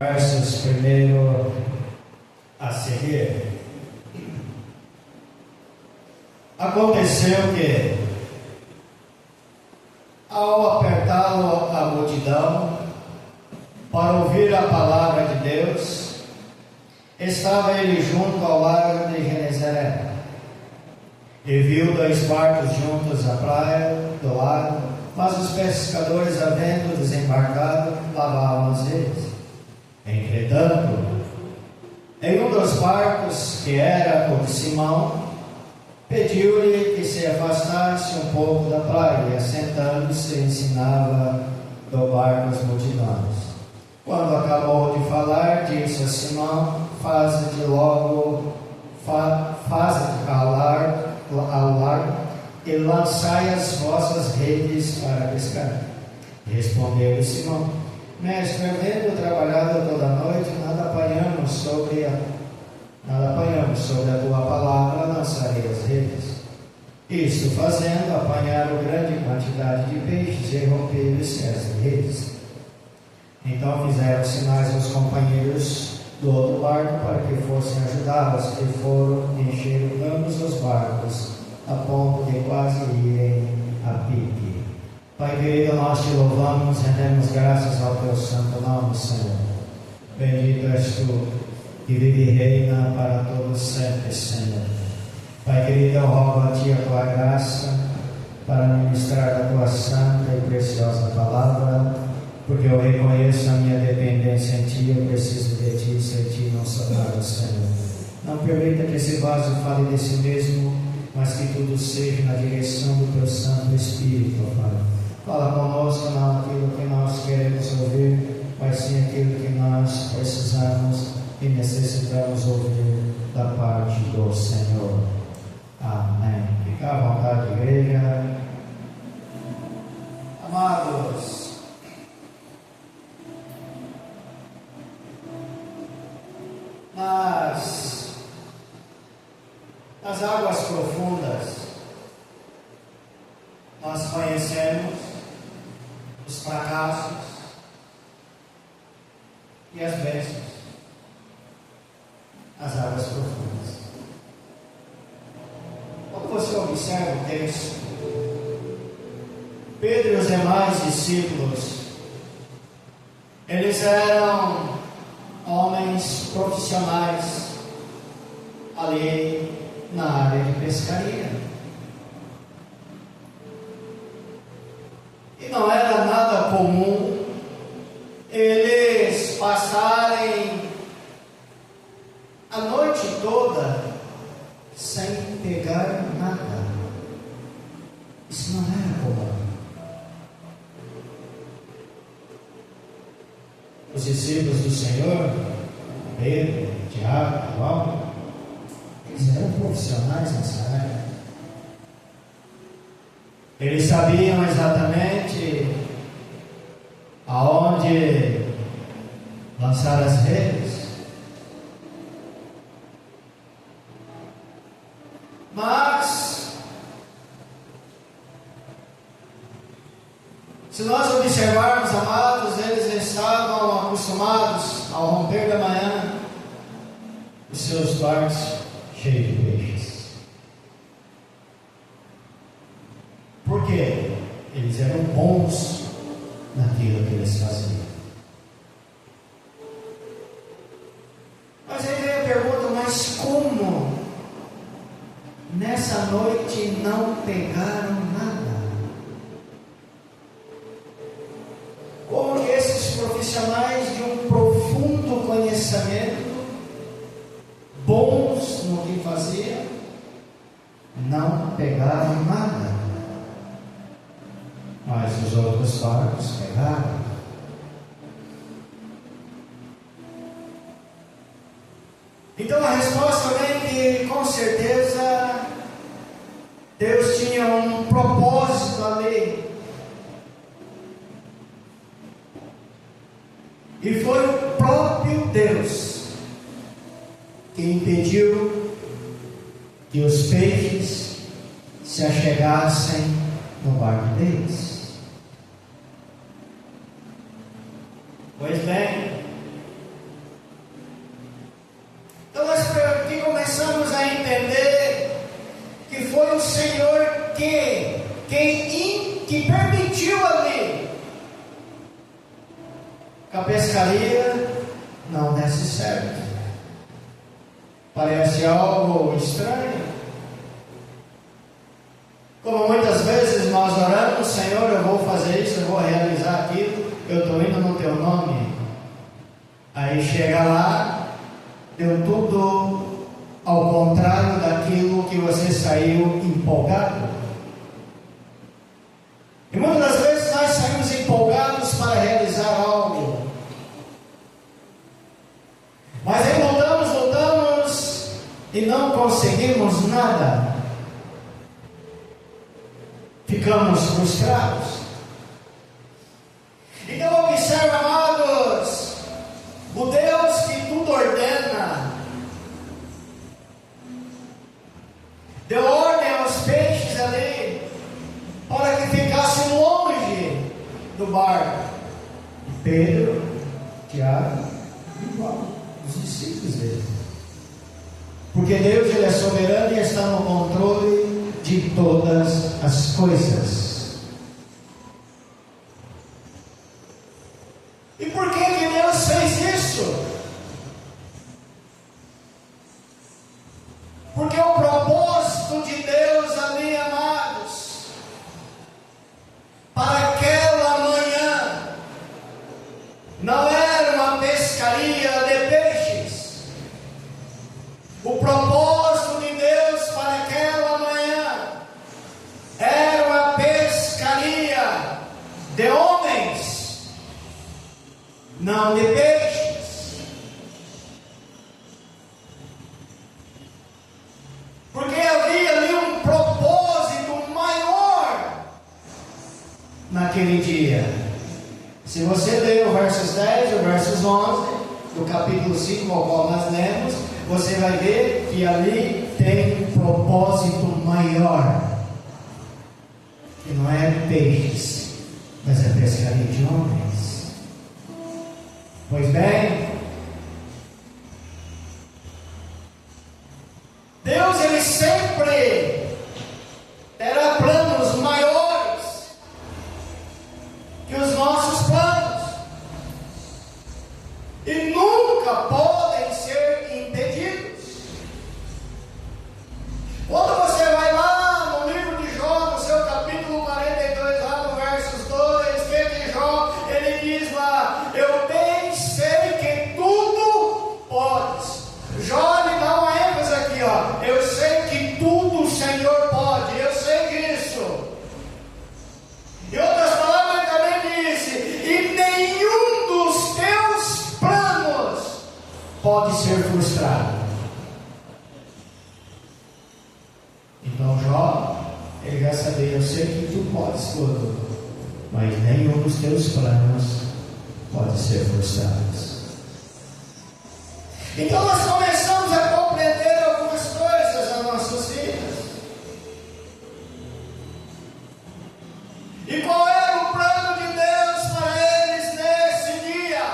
Versos primeiro a seguir. Aconteceu que, ao apertá-lo a multidão para ouvir a palavra de Deus, estava ele junto ao lago de Genezaré, e viu 2 barcos juntos à praia do lago, mas os pescadores, havendo desembarcado, lavavam as redes. Entretanto, em um dos barcos, que era o de Simão, pediu-lhe que se afastasse um pouco da praia, e assentando-se ensinava do barco as multidões. Quando acabou de falar, disse a Simão: faze-te ao largo e lançai as vossas redes para pescar. Respondeu-lhe Simão: Mestre, havendo trabalhado toda a noite, nada apanhamos sobre a tua palavra, lançarei as redes. Isto fazendo, apanharam grande quantidade de peixes e romperam-se as redes. Então fizeram sinais aos companheiros do outro barco para que fossem ajudá-los, e foram encher ambos os barcos, a ponto de quase irem a pique. Pai querido, nós te louvamos, rendemos graças ao teu santo nome, Senhor. Bendito és tu, que vive e reina para todos sempre, Senhor. Pai querido, eu rogo a ti a tua graça para ministrar a tua santa e preciosa palavra, porque eu reconheço a minha dependência em ti, eu preciso de ti, sem ti não sou nada, Senhor. Não permita que esse vaso fale de si mesmo, mas que tudo seja na direção do teu Santo Espírito, Pai. Fala conosco, não aquilo que nós queremos ouvir, mas sim aquilo que nós precisamos e necessitamos ouvir da parte do Senhor. Amém. Fica à vontade, igreja. Amados, nas águas profundas, nós conhecemos os fracassos e as bênçãos. As águas profundas. Quando você observa o texto, Pedro e os demais discípulos, eles eram homens profissionais ali na área de pescaria. E não era nada comum eles passarem a noite toda sem pegar nada. Isso não era comum. Os discípulos do Senhor, Pedro, Tiago, João, eles eram profissionais nessa área. Eles sabiam exatamente aonde lançar as redes. Mas, se nós observarmos, amados, eles estavam acostumados ao romper da manhã, os seus barcos cheios de peixes. Por quê? Eles eram bons naquilo que eles faziam. Mas aí vem a pergunta: mas como nessa noite não pegaram nada? Como que esses profissionais de um profundo conhecimento, bons no que faziam, não pegaram nada? Mas os outros barcos pegaram. Então a resposta vem que, com certeza, Deus tinha um propósito ali. E foi o próprio Deus que impediu que os peixes se achegassem no barco deles. Pois bem, e permitiu ali que a pescaria não desse certo. Parece algo estranho. Como muitas vezes nós oramos: Senhor, eu vou fazer isso, eu vou realizar aquilo, eu estou indo no teu nome. Aí chega lá, deu tudo ao contrário daquilo que você saiu empolgado. E muitas das vezes nós saímos empolgados para realizar algo, mas aí lutamos e não conseguimos nada. Ficamos frustrados. Então observe, amados, o Deus que tudo ordena deu ordem aos peixes ali para que ficassem longe do barco. Pedro, Tiago e João, os discípulos dele. Porque Deus, Ele é soberano e está no controle de todas as coisas. E por que Deus fez isso? Porque o propósito de Deus ali, amados, para aquela manhã, não era uma pescaria de peixes. O propósito de Deus para aquela manhã era uma pescaria de homens, não de peixes. Porque havia ali um propósito maior naquele dia. Se você ler o versos 10 e o versos 11 do capítulo 5 ao qual nós lemos, você vai ver que ali tem um propósito maior, que não é de peixes, mas é pescaria de homens. Pois bem, Deus, Ele sempre terá planos maiores que os nossos planos, e nunca podem ser impedidos. Quando você vai lá no livro de Jó, no seu capítulo 42, lá no versos 2, que Jó, ele diz lá: eu bem sei que tudo podes. Jó, ele dá uma ênfase aqui, ó: eu sei que tudo o Senhor pode, eu sei disso. Em outras palavras, ele também disse: e nenhum dos teus planos pode ser frustrado. Então Jó, ele vai saber: eu sei que tu podes tudo, mas nenhum dos teus planos pode ser frustrado. Então nós começamos a compreender algumas coisas nas nossas vidas. E qual era o plano de Deus para eles nesse dia?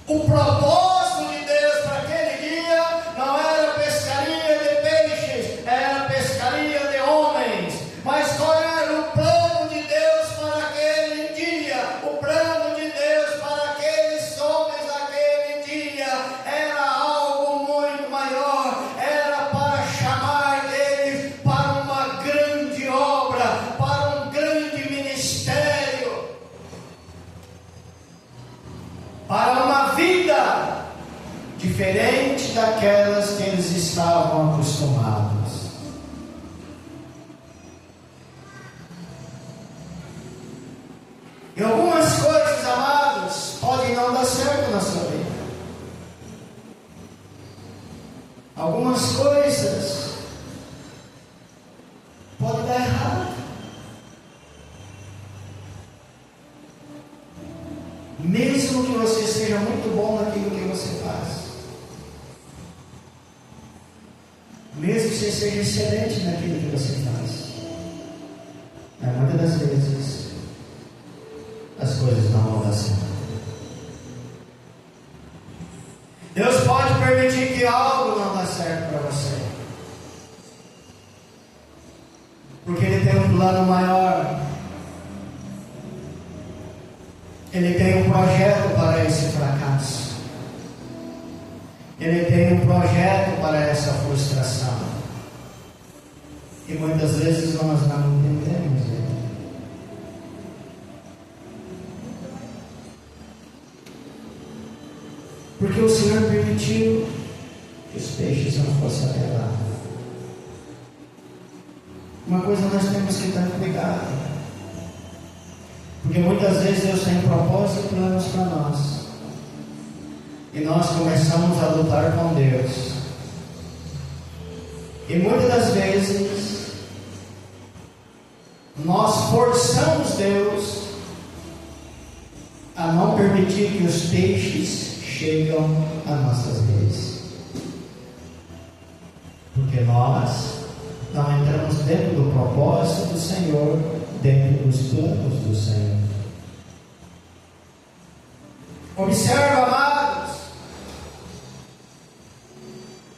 O propósito de Deus para aquele dia não era pescaria de peixes, era pescaria de homens. Mas qual era o plano de Deus para aquele dia? O plano de Deus para aqueles homens naquele dia era algo muito maior. Era para chamar eles para uma grande obra, para um grande ministério, para uma vida diferente daquelas que eles estavam acostumados. E algumas coisas, amados, podem não dar certo na sua vida. Algumas coisas podem dar errado. Mesmo que você seja muito bom naquilo que você faz, mesmo que você seja excelente naquilo que você faz, na maioria das vezes as coisas não vão dar certo. Deus pode permitir que algo não dê certo para você, porque Ele tem um plano maior. Ele tem um projeto para esse fracasso. Ele tem um projeto para essa frustração. E muitas vezes nós não entendemos ele. Porque o Senhor permitiu que os peixes não fossem até lá. Uma coisa nós temos que ter cuidado. Porque muitas vezes Deus tem propósitos e planos para nós. E nós começamos a lutar com Deus. E muitas das vezes nós forçamos Deus a não permitir que os peixes chegam às nossas redes. Porque nós não entramos dentro do propósito do Senhor, dentro dos planos do Senhor. Observa, amados,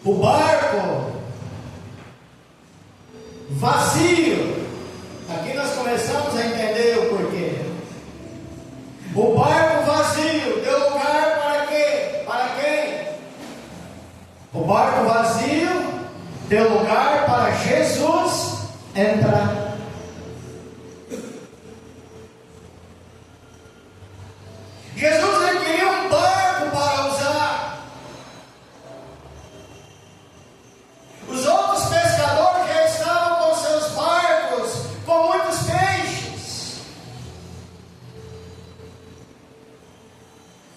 o barco vazio. Aqui nós começamos a entender o porquê. O barco vazio deu lugar para quê? Para quem? O barco vazio deu lugar para Jesus entrar. Jesus ele queria um barco para usar. Os outros pescadores já estavam com seus barcos, com muitos peixes.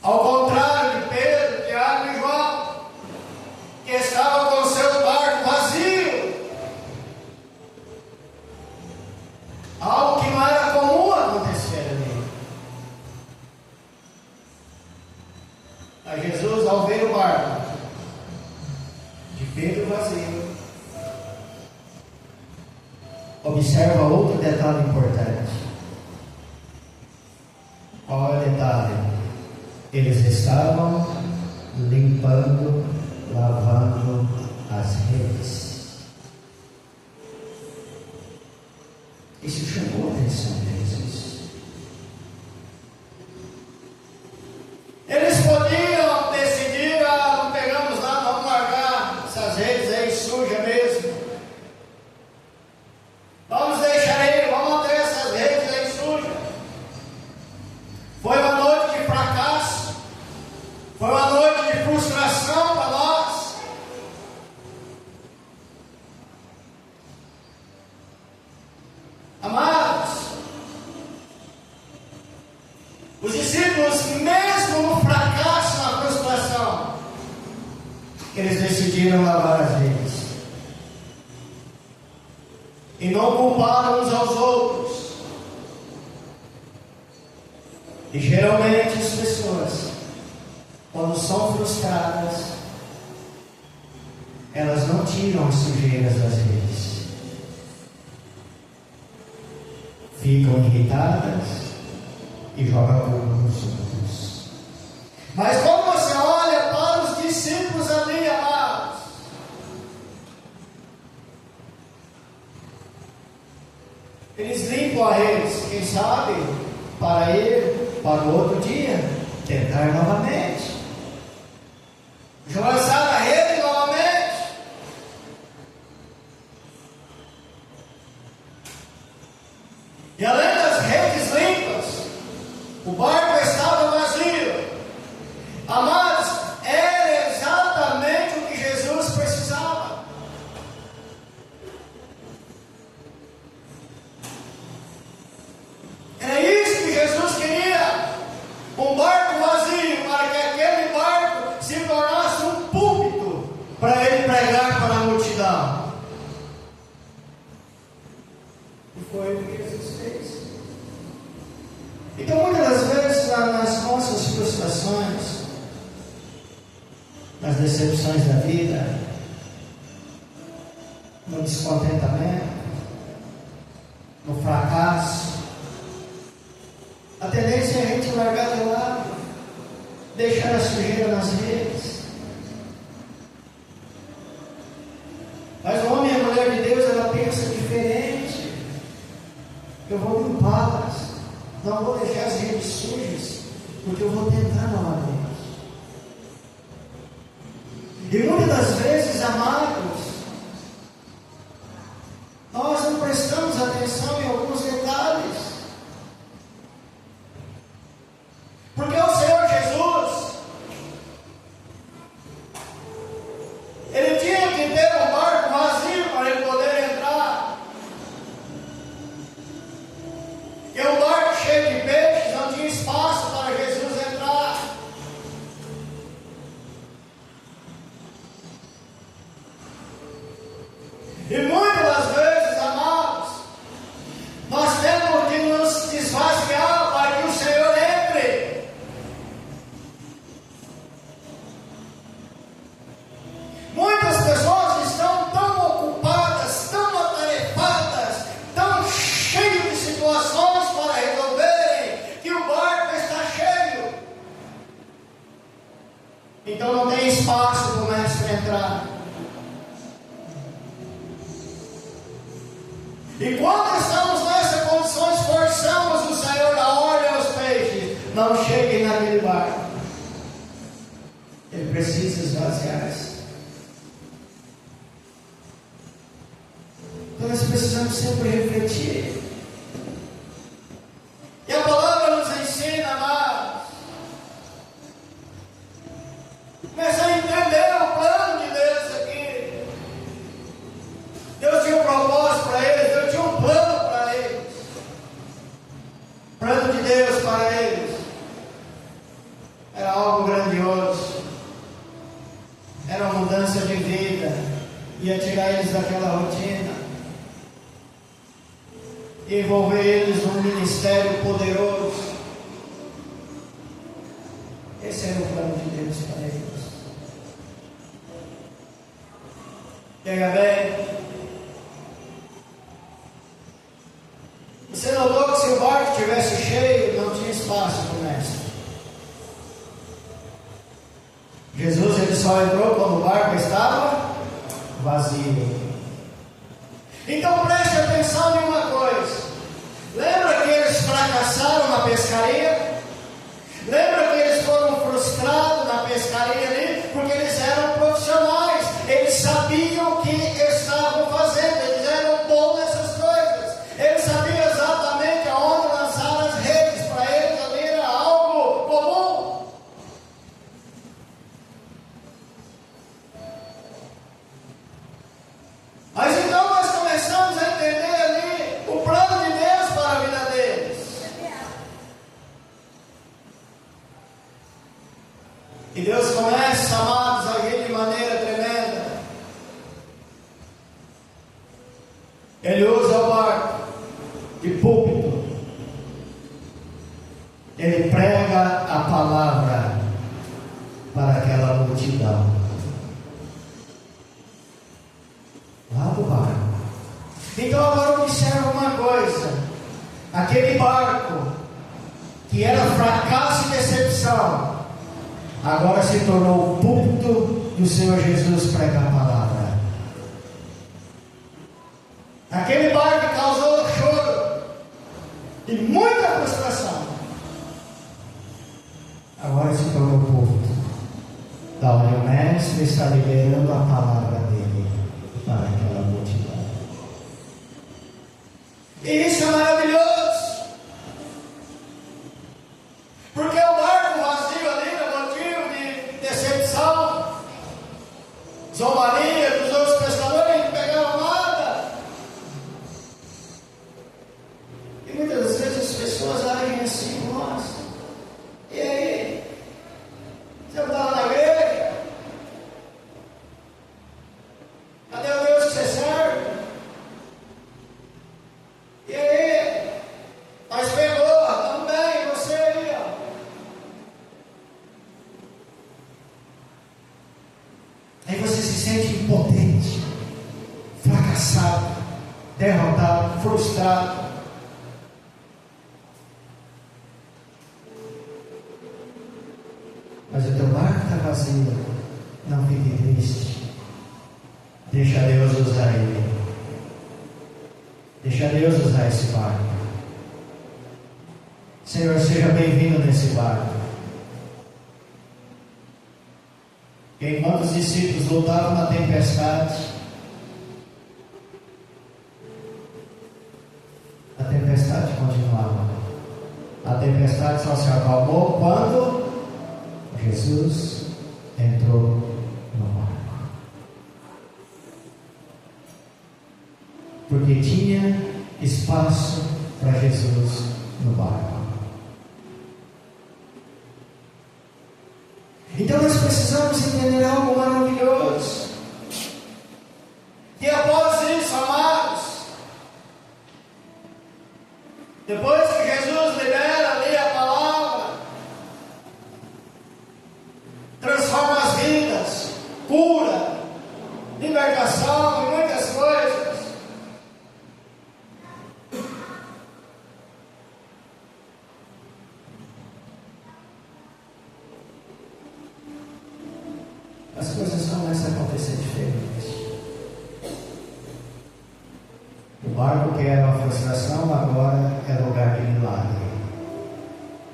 Ao contrário de Pedro, Tiago e João, que estavam com seus barcos vazios. Algo que não era comum acontecer ali. A Jesus, ao ver o barco de Pedro vazio, observa outro detalhe importante. Qual é o detalhe? Eles estavam limpando, lavando as redes. Isso chamou a atenção de Jesus. Eles podiam decidir: não pegamos nada, vamos largar essas redes aí sujas mesmo. Vamos deixar ele, vamos manter essas redes aí sujas. Foi uma noite de fracasso. Foi uma noite de frustração para nós. Amados, os discípulos, mesmo no fracasso, na frustração, eles decidiram lavar as redes. E não culparam uns aos outros. E geralmente as pessoas, quando são frustradas, elas não tiram as sujeiras das redes. Ficam irritadas e jogam a culpa nos outros. Mas quando você olha para os discípulos ali, amados, eles limpam a redes, quem sabe, para ele, para o outro dia, tentar novamente. Lançar a rede novamente. E além das redes limpas, o barco estava vazio. Amados, era exatamente o que Jesus precisava. Era isso que Jesus queria. Um barco vazio, para que aquele barco se tornasse um púlpito para ele pregar para a multidão. E foi o que Jesus fez. Então, muitas das vezes, nas nossas frustrações, nas decepções da vida, no descontentamento, no fracasso, a tendência é a gente largar de lado, deixar a sujeira nas redes. Mas o homem e a mulher de Deus, ela pensa diferente. Eu vou limpá-las. Não vou deixar as redes sujas, porque eu vou tentar novamente. E muitas das vezes, amados, nós não prestamos atenção em alguns detalhes. Porque o Senhor Jesus, Ele tinha que ter um barco vazio para Ele poder entrar. E um barco cheio de peixes não tinha espaço para Jesus entrar. E muitas das vezes, amados, nós temos que nos esvaziar para que o Senhor entre. Muitas pessoas estão tão ocupadas, tão atarefadas, tão cheias de situações para resolverem, que o barco está cheio. Então não tem espaço para o mestre entrar. E quando estamos nessa condição, esforçamos o Senhor a olha aos peixes. Não cheguem naquele barco. Ele precisa esvaziar-se. Então nós precisamos sempre refletir. E a palavra nos ensina, amados, começar a entender o plano de Deus aqui. Deus tinha um propósito para eles, Deus tinha um plano para eles. O plano de Deus para eles era algo grandioso. Era uma mudança de vida. Ia tirar eles daquela rotina. Envolver eles num ministério poderoso. Esse era o plano de Deus para eles. Pega bem. Você notou que se o barco estivesse cheio, não tinha espaço para o mestre. Jesus ele só entrou quando o barco estava vazio. Então preste atenção em uma coisa. Lembra que eles fracassaram na pescaria? Lembra que eles foram frustrados na pescaria ali? Porque eles eram profissionais. Eles sabiam o que estavam fazendo. Eles eram bons nessas coisas. Eles sabiam exatamente aonde lançar as redes. Para eles ali era algo comum. Mas então nós começamos a entender ali o plano de Deus para a vida deles. E Deus começa, amados, a agir de maneira tremenda. Ele usa o barco de púlpito. Ele prega a palavra para aquela multidão. Lá do barco. Então agora observa uma coisa. Aquele barco que era fracasso e decepção, agora se tornou o púlpito do Senhor Jesus pregar a palavra. Aquele barco que causou choro e muita frustração, agora se tornou o púlpito da onde o mestre está liberando a palavra dele para aquela multidão. E isso é maravilhoso, porque o barco vazio ali era motivo de decepção, zombaria dos outros pescadores que pegaram nada. E muitas vezes as pessoas agem assim com nós. E aí? Você não estava na igreja? Cadê o Deus que você serve? E aí? Mas pegou, estamos bem, e você aí, ó. Aí você se sente impotente, fracassado, derrotado, frustrado. Mas o teu barco está vazio. Não fique triste. Deixa Deus usar ele. Deixa Deus usar esse barco. Senhor, seja bem-vindo nesse barco. Enquanto os discípulos lutavam na tempestade, a tempestade continuava. A tempestade só se acalmou quando Jesus entrou no barco. Porque tinha espaço para Jesus no barco. Então nós precisamos entender algo maravilhoso. E após isso, amados, depois que Jesus libera ali a palavra, transforma as vidas, cura, libertação e muitas coisas. As coisas começam a acontecer diferente. O barco que era uma frustração agora é lugar de milagre,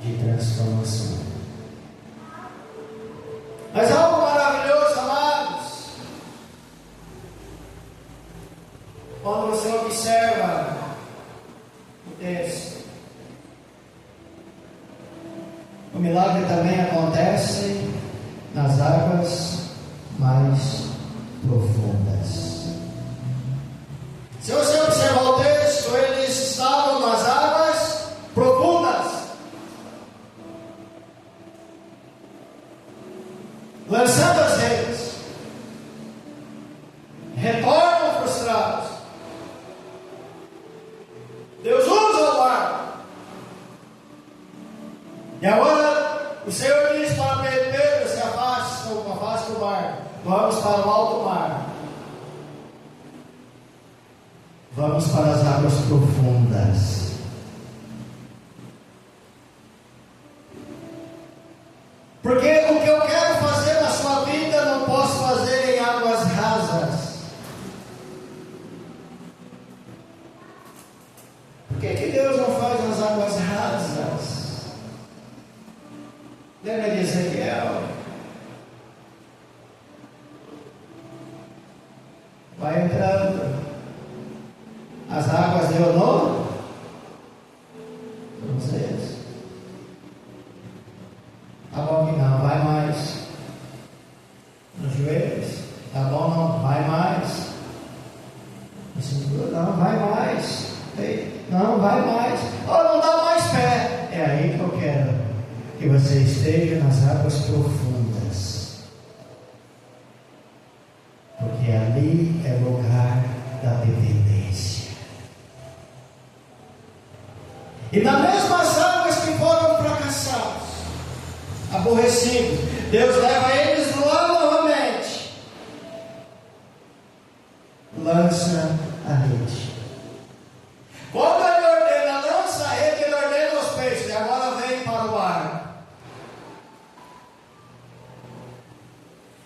de transformação. Mas algo maravilhoso, amados, quando você observa o texto, o milagre também acontece nas águas mais profundas. Se você observar o texto, eles estavam nas águas profundas, lançando as redes, retornam frustrados. Deus usa o barco. E agora o Senhor diz para Pedro: se afaste do barco, vamos para o alto mar, vamos para as águas profundas. Porque o que eu quero fazer na sua vida não posso fazer em águas rasas. Por que Deus não faz nas águas rasas? Lembra de Ezequiel? Vai entrando. As águas de Onô, não sei. Tá bom que não, vai mais. Nos joelhos, tá bom, não, vai mais. Na cintura, não, vai mais. Ei, não, vai mais. Oh, não dá mais pé. É aí que eu quero que você esteja nas águas profundas. Porque ali é lugar da dependência. E nas mesmas águas que foram fracassados, aborrecidos, Deus leva eles lá novamente, lança a rede. Quando Ele ordena, lança a rede, Ele ordena os peixes, e agora vem para o ar.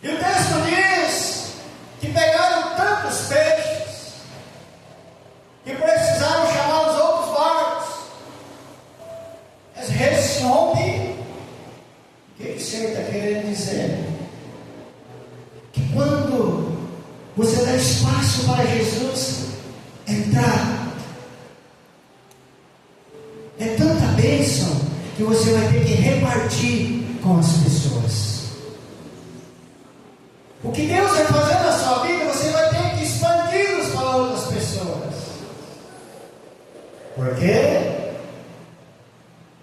E o texto diz que pegaram tantos peixes que precisaram chamar os outros barcos. As redes se rompem. O que o Senhor está querendo dizer? Que quando você dá espaço para Jesus entrar, é tanta bênção que você vai ter que repartir com as pessoas. O que Deus vai fazer na sua vida, você vai ter que expandi-los para outras pessoas. Por quê?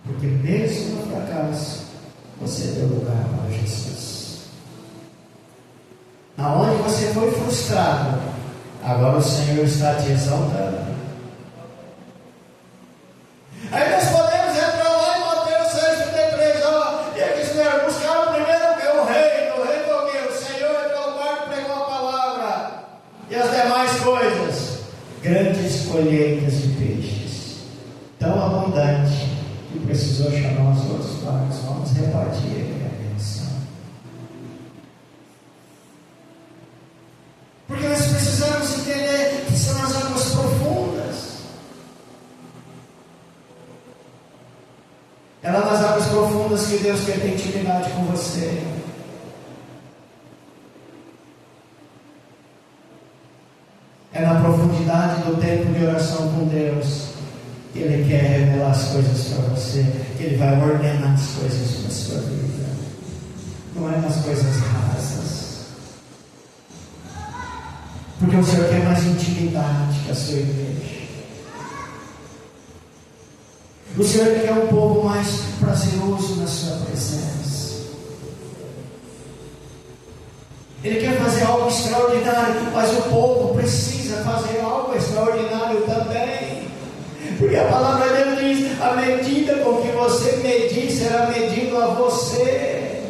Porque mesmo no fracasso, você deu lugar para Jesus. Aonde você foi frustrado, agora o Senhor está te exaltando. Aí nós podemos entrar lá em Mateus 6,33, e aqui, Senhor, buscaram primeiro o reino o quê? O Senhor entrou no barco, pregou a palavra, e as demais coisas. Grandes colheitas de peixes, tão abundante, que precisou chamar os outros barcos. Vamos repartir aqui a bênção. Porque nós precisamos entender que são as águas profundas. coisas que Deus quer ter intimidade com você. É na profundidade do tempo de oração com Deus que Ele quer revelar as coisas para você, que Ele vai ordenar as coisas para a sua vida. Não é nas coisas rasas. Porque o Senhor quer mais intimidade com a sua igreja. O Senhor quer um povo mais prazeroso na sua presença. Ele quer fazer algo extraordinário, mas o povo precisa fazer algo extraordinário também. Porque a palavra de Deus diz: a medida com que você medir será medido a você.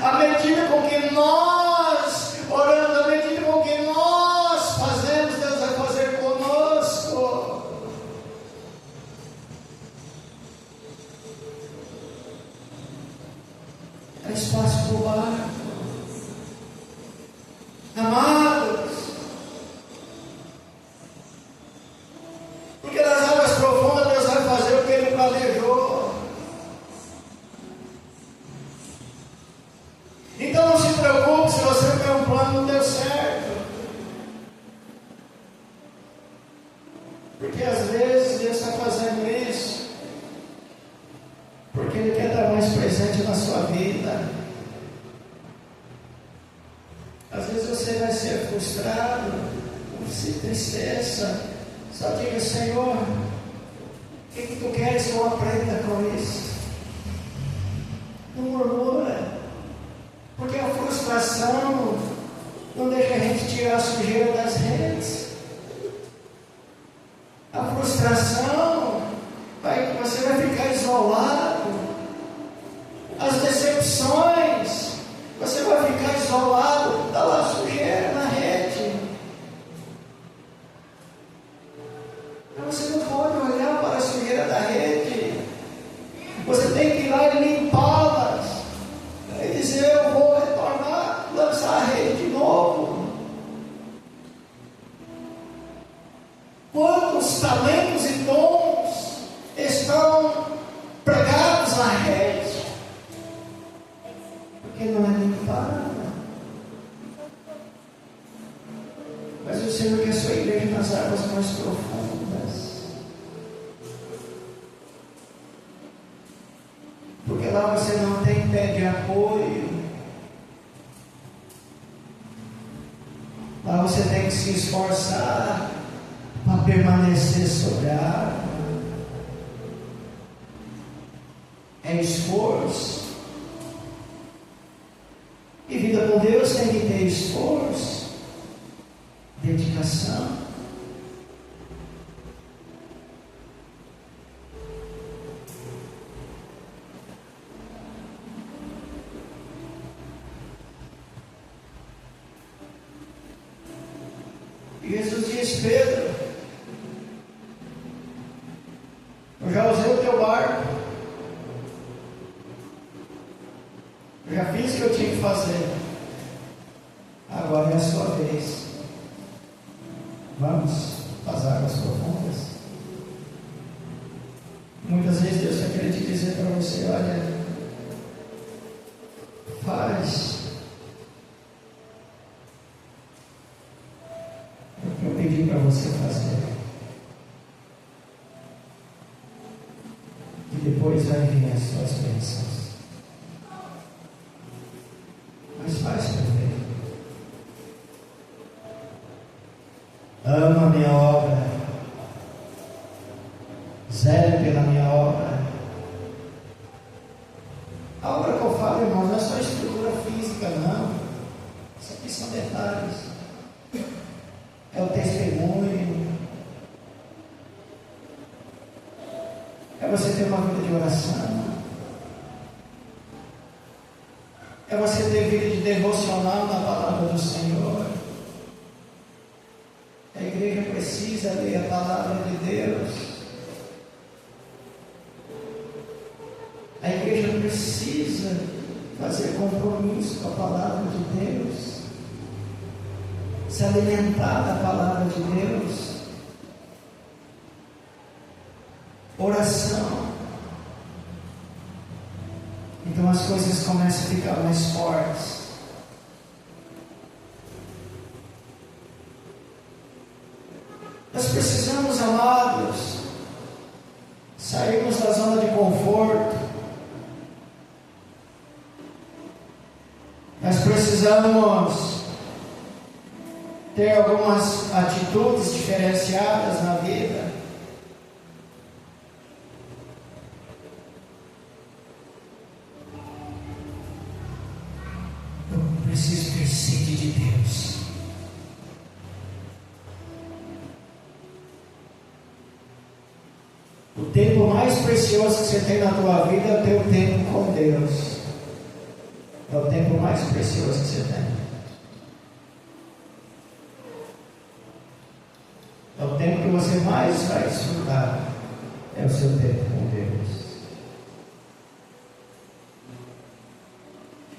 A medida com que nós oramos, a medida com que nós fazemos, Deus vai fazer conosco. É espaço para o barco. Amados, porque nas águas profundas Deus vai fazer o que Ele planejou. Então não se preocupe se você tem um plano e não deu certo, porque às vezes Deus está fazendo isso porque Ele quer estar mais presente na sua vida. Às vezes você vai ser frustrado, não se tristeça. Só diga: Senhor, o que Tu queres que eu aprenda com isso? Não murmura, porque a frustração não deixa a gente tirar a sujeira das redes. A frustração você vai ficar isolado. As decepções, você vai ficar isolado. Está lá sujeira na rede. Mas você não pode olhar para a sujeira da rede. Você tem que ir lá e limpá-las. E dizer: eu vou retornar, lançar a rede de novo. Quantos talentos e dons estão pregados na rede? Porque não é limpada. Mas o Senhor quer a sua igreja nas águas mais profundas. Porque lá você não tem pé de apoio. Lá você tem que se esforçar para permanecer sobre a água. É esforço. E vida com Deus tem que ter esforço, dedicação. E Jesus diz: Pedro, eu já usei o teu barco, eu já fiz o que eu tinha que fazer, agora é a sua vez. Vamos às águas profundas. Muitas vezes Deus vai querer te dizer para você: olha, faz o que eu pedi para você fazer, e depois vai vir as suas bênçãos. Mas faz perfeito. Ama a minha obra, zele pela minha obra. A obra que eu falo, irmãos, não é só estrutura física, não. Isso aqui são detalhes. É o testemunho. É você ter uma vida de oração. É você ter vida de devocional na palavra do Senhor. A igreja precisa ler a palavra de Deus. A igreja precisa fazer compromisso com a palavra de Deus, se alimentar da palavra de Deus. Oração. Então as coisas começam a ficar mais fortes. Nós precisamos, amados, sairmos da zona de conforto. Nós precisamos ter algumas atitudes diferenciadas na vida. Eu preciso ter sede de Deus. O tempo mais precioso que você tem na tua vida é o teu tempo com Deus. É o tempo mais precioso que você tem. É o tempo que você mais vai desfrutar. É o seu tempo com Deus.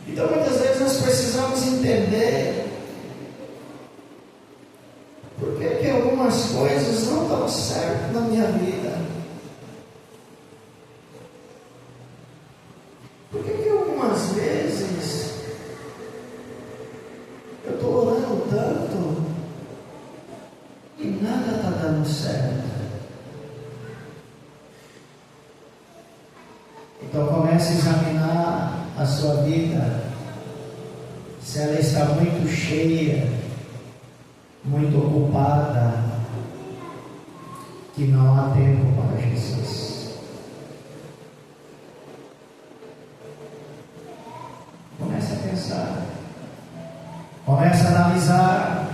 Então muitas vezes nós precisamos entender por que algumas coisas não dão certo na minha vida. Por que algumas vezes eu estou orando tanto e nada está dando certo? Então comece a examinar a sua vida, se ela está muito cheia, muito ocupada, que não há tempo para Jesus. Comece a pensar, comece a analisar.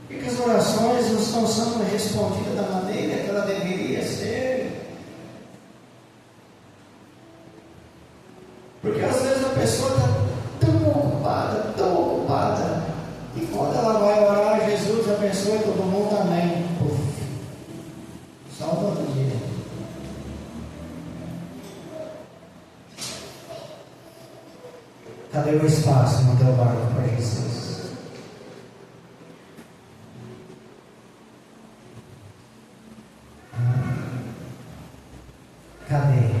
Por que as orações não estão sendo respondidas da maneira que ela deveria ser? Porque às vezes a pessoa está tão ocupada, e quando ela vai orar, Jesus abençoe todo mundo, amém. Só um outro dia. Cadê o espaço no teu barco para Jesus? Cadê?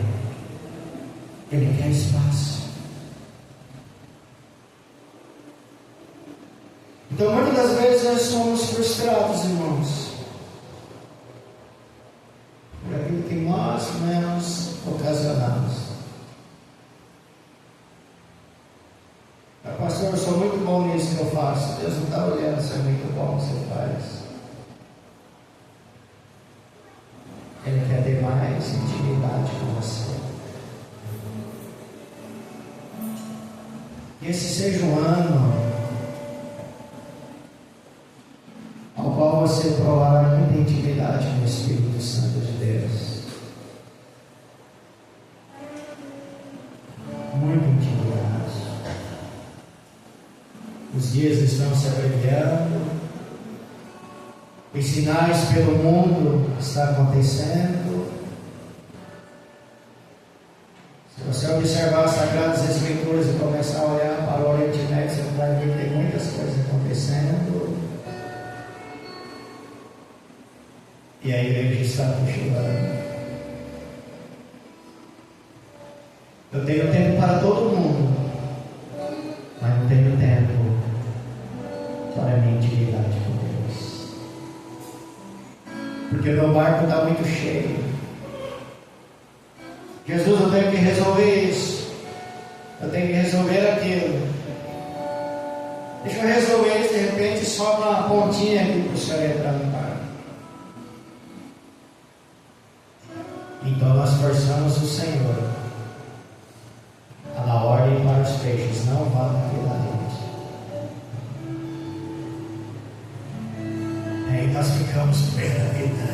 Ele quer espaço. Então muitas das vezes nós somos frustrados, irmãos, por aquilo que nós mesmos ocasionamos. Pastor, eu sou muito bom nisso que eu faço. Deus não está olhando se é muito bom que você faz. Ele quer ter mais intimidade com você. Que esse seja um ano ao qual você provar muita intimidade com o Espírito Santo de Deus. Muita intimidade. Os dias estão se abreviando, os sinais pelo mundo estão acontecendo. Se você observar as Sagradas Escrituras e começar a olhar para o Oriente Médio, você vai ver que tem muitas coisas acontecendo. E a igreja está cochilando. Eu tenho tempo para todo mundo, mas não tenho tempo para a minha intimidade com Deus, porque meu barco está muito cheio. Jesus, eu tenho que resolver isso, eu tenho que resolver aquilo. Deixa eu resolver isso, de repente sobra uma pontinha aqui para o Senhor entrar no barco. Então nós forçamos o Senhor a dar ordem para os peixes, não vá pela rede. Aí nós ficamos bem na vida.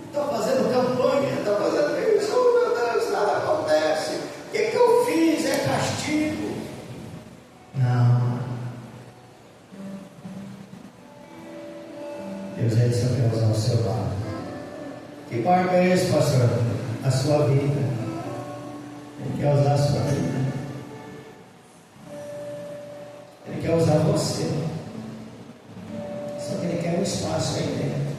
Estou fazendo campanha, estou fazendo isso, oh, meu Deus, nada acontece. O que eu fiz? É castigo. Não. Deus é só quer usar o seu barco. Que barco é esse, pastor? A sua vida. Ele quer usar a sua vida. Ele quer usar você. Só que Ele quer um espaço aí dentro.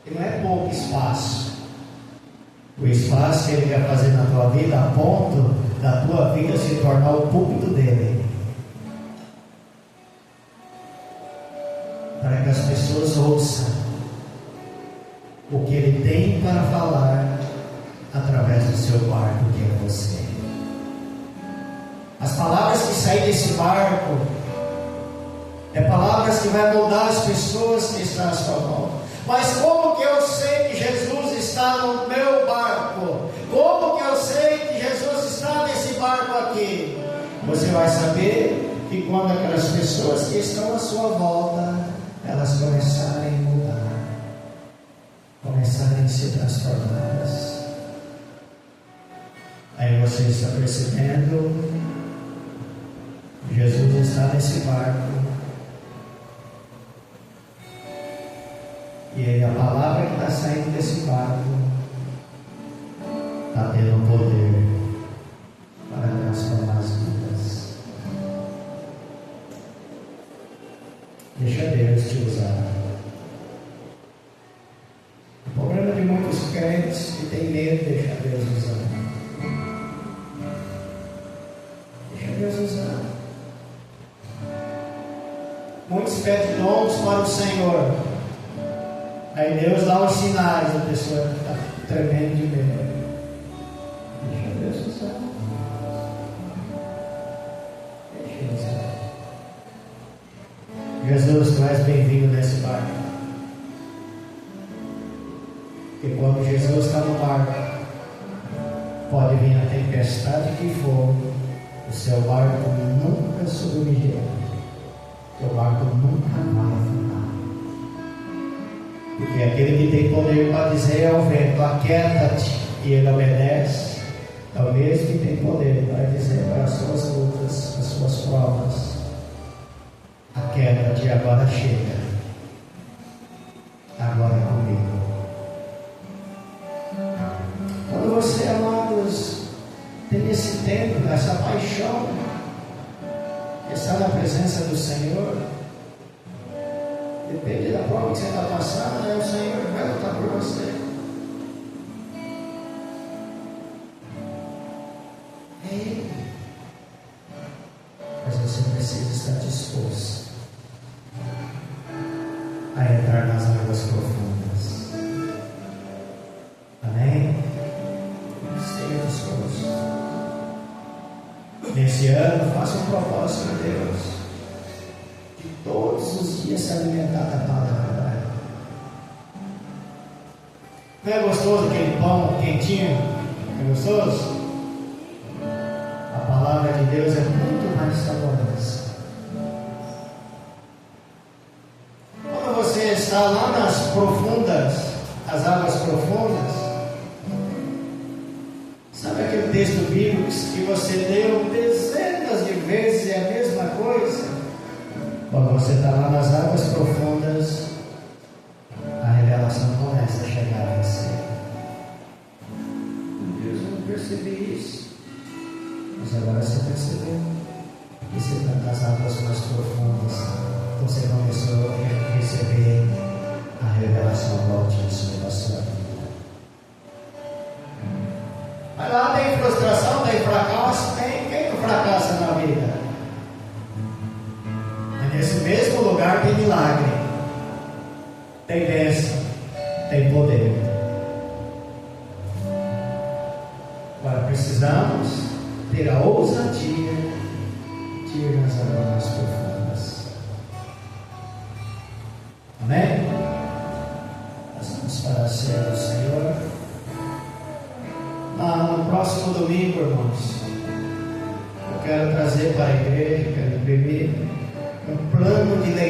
E não é pouco espaço. O espaço que Ele quer fazer na tua vida, a ponto da tua vida se tornar o púlpito dele, para que as pessoas ouçam o que Ele tem para falar através do seu barco, que é você. As palavras que saem desse barco é palavras que vai moldar as pessoas que estão à sua volta. Mas como que eu sei que Jesus está no meu barco? Como que eu sei que Jesus está nesse barco aqui? Você vai saber que quando aquelas pessoas que estão à sua volta, elas começarem a mudar, começarem a ser transformadas. Aí você está percebendo, Jesus está nesse barco. E a palavra que está saindo desse barco está tendo poder para transformar as vidas. Deixa Deus te usar. O problema de muitos crentes que tem medo de deixar Deus usar. Deixa Deus usar. Muitos pedem dons para o Senhor. Aí Deus dá os sinais, a pessoa está tremendo de medo. Deixa Deus usar. Deixa Deus usar. Jesus, tu és bem-vindo nesse barco. Porque quando Jesus está no barco, pode vir a tempestade que for, o seu barco nunca submergirá. O seu barco nunca vai afundar. Porque aquele que tem poder para dizer ao vento, aquieta-te, e ele obedece, é o mesmo que tem poder para dizer para as suas lutas, as suas provas, aquieta-te, agora chega, agora é comigo. Quando você, amados, tem esse tempo, essa paixão, está na presença do Senhor, depende da prova que você está passando, né? O Senhor vai lutar por você. É Ele. Mas você precisa estar disposto a entrar nas águas profundas. Amém? Esteja disposto. Nesse ano, faça um propósito com Deus. Todos os dias se alimentar da palavra. Não é gostoso aquele pão quentinho? É gostoso? A palavra de Deus é muito mais saborosa. Quando você está lá nas profundas, as águas profundas, sabe aquele texto bíblico que você leu dezenas de vezes e a mesma coisa? Quando você está lá nas águas profundas, a revelação começa a chegar a você. Deus, eu não percebi isso. Mas agora você percebeu. E você está nas águas mais profundas. Você começou a receber a revelação do Altíssimo da sua vida. Mas lá tem frustração, tem fracasso. Quem não fracassa na vida? Nesse mesmo lugar tem milagre, tem bênção, tem poder. Agora precisamos ter a ousadia de ir nas águas profundas. Amém? Nós vamos para a ceia do Senhor. No próximo domingo, irmãos, eu quero trazer para a igreja, quero imprimir um plano de leitura